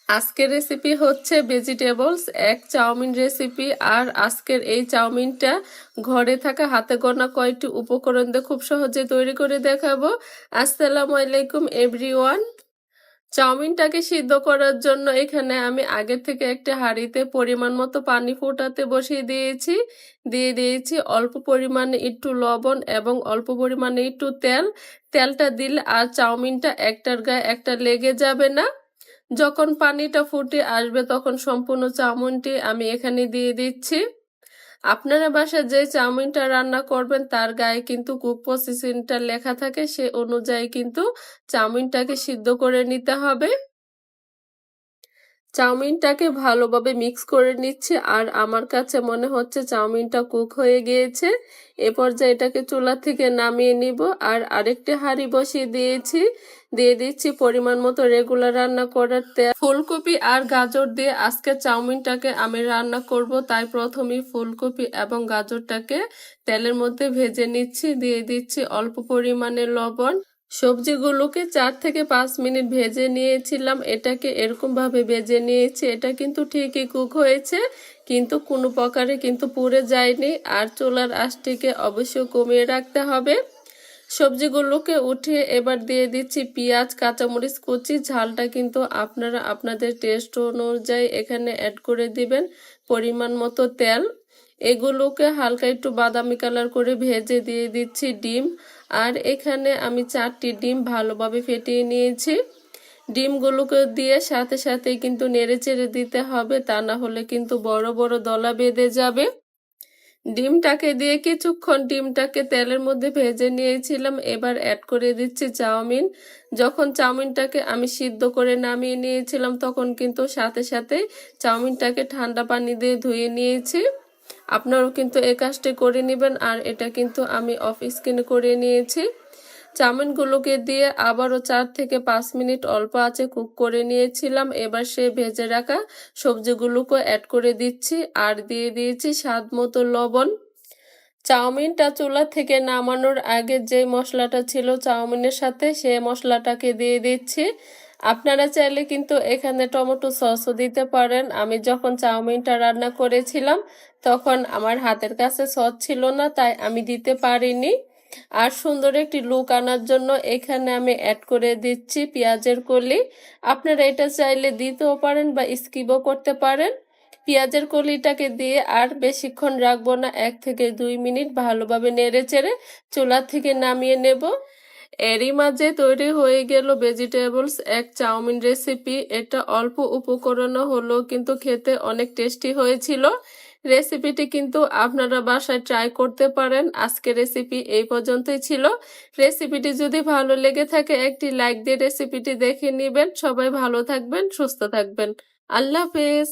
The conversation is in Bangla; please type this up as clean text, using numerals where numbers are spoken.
আজকের রেসিপি হচ্ছে ভেজিটেবলস এক চাউমিন রেসিপি। আর আজকের এই চাউমিনটা ঘরে থাকা হাতে গোনা কয়েকটি উপকরণ দিয়ে খুব সহজে তৈরি করে দেখাবো। আসসালামু আলাইকুম এভরিওয়ান। চাউমিনটাকে সিদ্ধ করার জন্য এখানে আমি আগে থেকে একটা হাঁড়িতে পরিমাণ মতো পানি ফোটাতে বসিয়ে দিয়েছি অল্প পরিমাণে একটু লবণ এবং অল্প পরিমাণে একটু তেল। তেলটা দিলে আর চাউমিনটা একটার গায়ে একটা লেগে যাবে না। যখন পানিটা ফুটে আসবে তখন সম্পূর্ণ চাউমিনটি আমি এখানে দিয়ে দিচ্ছি। আপনারা বাসায় যে চাউমিনটা রান্না করবেন তার গায়ে কিন্তু কুক প্রসেসিংটা লেখা থাকে, সে অনুযায়ী কিন্তু চাউমিনটাকে সিদ্ধ করে নিতে হবে। চাউমিনটাকে ভালোভাবে মিক্স করে নিচ্ছি আর আমার কাছে মনে হচ্ছে চাউমিনটা কুক হয়ে গিয়েছে। এ পর্যায়ে এটাকে চুলা থেকে নামিয়ে নিব। আর আরেকটি হাঁড়ি বসিয়ে দিয়ে দিচ্ছি পরিমাণ মতো রেগুলার রান্না করার তেল। ফুলকপি আর গাজর দিয়ে আজকে চাউমিনটাকে আমি রান্না করব, তাই প্রথমেই ফুলকপি এবং গাজরটাকে তেলের মধ্যে ভেজে নিচ্ছি। দিয়ে দিচ্ছি অল্প পরিমাণে লবণ। সবজিগুলোকে 4 থেকে 5 মিনিট ভেজে নিয়েছিলাম। এটাকে এরকম ভাবে ভেজে নিয়েছি। এটা কিন্তু ঠিকই কুক হয়েছে, কিন্তু কোনো প্রকারে কিন্তু পুড়ে যায়নি। আর চুলার আঁচটিকে অবশ্যই কমিয়ে রাখতে হবে। সবজিগুলোকে উঠিয়ে এবার দিয়ে দিচ্ছি পেঁয়াজ, কাঁচামরিচ কুচি। ঝালটা কিন্তু আপনারা আপনাদের টেস্ট অনুযায়ী এখানে অ্যাড করে দিবেন। পরিমাণ মতো তেল। এগুলোকে হালকা একটু বাদামি কালার করে ভেজে দিয়ে দিচ্ছি ডিম। আর এখানে আমি 4টি ডিম ভালোভাবে ফেটিয়ে নিয়েছি। ডিমগুলোকে দিয়ে সাথে সাথেই কিন্তু নেড়ে চেড়ে দিতে হবে, তা না হলে কিন্তু বড় বড় দলা বেঁধে যাবে। ডিমটাকে দিয়ে কিছুক্ষণ ডিমটাকে তেলের মধ্যে ভেজে নিয়েছিলাম। এবার অ্যাড করে দিচ্ছি চাউমিন। যখন চাউমিনটাকে আমি সিদ্ধ করে নামিয়ে নিয়েছিলাম তখন কিন্তু সাথে সাথে চাউমিনটাকে ঠান্ডা পানি দিয়ে ধুয়ে নিয়েছি। আপনারাও কিন্তু এই কাজটি করে নেবেন। আর এটা কিন্তু আমি অফ স্ক্রিনে করে নিয়েছি। চাউমিনগুলোকে দিয়ে আবারও 4 থেকে 5 মিনিট অল্প আঁচে কুক করে নিয়েছিলাম। এবার সে ভেজে রাখা সবজিগুলোকে অ্যাড করে দিচ্ছি আর দিয়ে দিয়েছি স্বাদ মতো লবণ। চাউমিনটা চুলা থেকে নামানোর আগে যে মশলাটা ছিল চাউমিনের সাথে, সে মশলাটাকে দিয়ে দিচ্ছি। আপনারা চাইলে কিন্তু এখানে টমেটো সসও দিতে পারেন। আমি যখন চাউমিনটা রান্না করেছিলাম তখন আমার হাতের কাছে সস ছিল না, তাই আমি দিতে পারিনি। আর সুন্দর একটি লুক আনার জন্য এখানে আমি অ্যাড করে দিচ্ছি পেঁয়াজের কলি। আপনারা এটা চাইলে দিতেও পারেন বা স্কিপও করতে পারেন। পেঁয়াজের কলিটাকে দিয়ে আর বেশিক্ষণ রাখবো না, 1 থেকে 2 মিনিট ভালোভাবে নেড়ে চেড়ে চুলা থেকে নামিয়ে নেব। এরই মাঝে তৈরি হয়ে গেল ভেজিটেবলস এক চাউমিন রেসিপি। এটা অল্প উপকরণও হলেও কিন্তু খেতে অনেক টেস্টি হয়েছিল। রেসিপিটি কিন্তু আপনারা বাসায় ট্রাই করতে পারেন। আজকের রেসিপি এই পর্যন্তই ছিল। রেসিপিটি যদি ভালো লেগে থাকে একটি লাইক দিয়ে রেসিপিটি দেখে নেবেন। সবাই ভালো থাকবেন, সুস্থ থাকবেন। আল্লাহ হাফেজ।